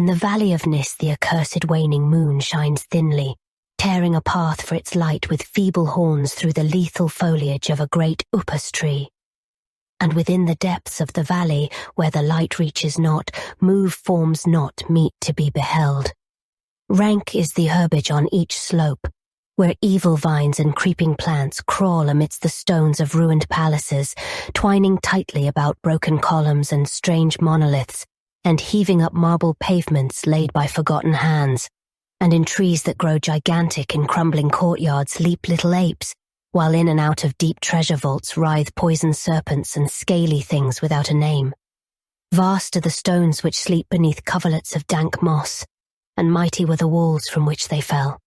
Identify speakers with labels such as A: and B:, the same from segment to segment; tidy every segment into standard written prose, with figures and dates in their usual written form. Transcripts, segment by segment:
A: the valley of Nis the accursed waning moon shines thinly, tearing a path for its light with feeble horns through the lethal foliage of a great upas tree. And within the depths of the valley, where the light reaches not, move forms not meet to be beheld. Rank is the herbage on each slope, where evil vines and creeping plants crawl amidst the stones of ruined palaces, twining tightly about broken columns and strange monoliths, and heaving up marble pavements laid by forgotten hands. And in trees that grow gigantic in crumbling courtyards leap little apes, while in and out of deep treasure vaults writhe poison serpents and scaly things without a name. Vast are the stones which sleep beneath coverlets of dank moss, and mighty were the walls from which they fell.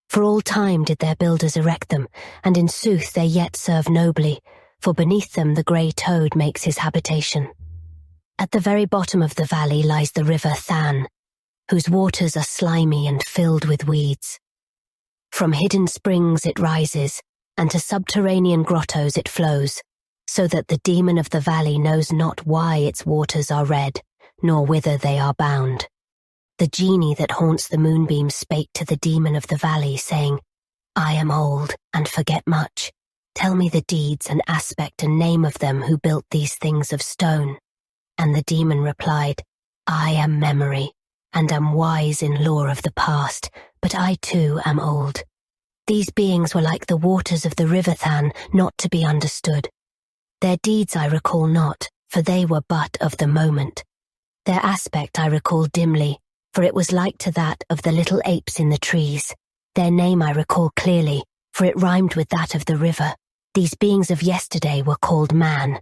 A: For all time did their builders erect them, and in sooth they yet serve nobly, for beneath them the grey toad makes his habitation. At the very bottom of the valley lies the river Thann, whose waters are slimy and filled with weeds. From hidden springs it rises, and to subterranean grottos it flows, so that the demon of the valley knows not why its waters are red, nor whither they are bound. The genie that haunts the moonbeams spake to the demon of the valley, saying, I am old, and forget much. Tell me the deeds and aspect and name of them who built these things of stone. And the demon replied, I am memory, and am wise in lore of the past, but I too am old. These beings were like the waters of the river Thann, not to be understood. Their deeds I recall not, for they were but of the moment. Their aspect I recall dimly, for it was like to that of the little apes in the trees. Their name I recall clearly, for it rhymed with that of the river. These beings of yesterday were called man.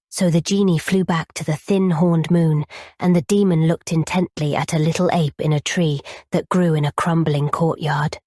A: So the genie flew back to the thin-horned moon, and the demon looked intently at a little ape in a tree that grew in a crumbling courtyard.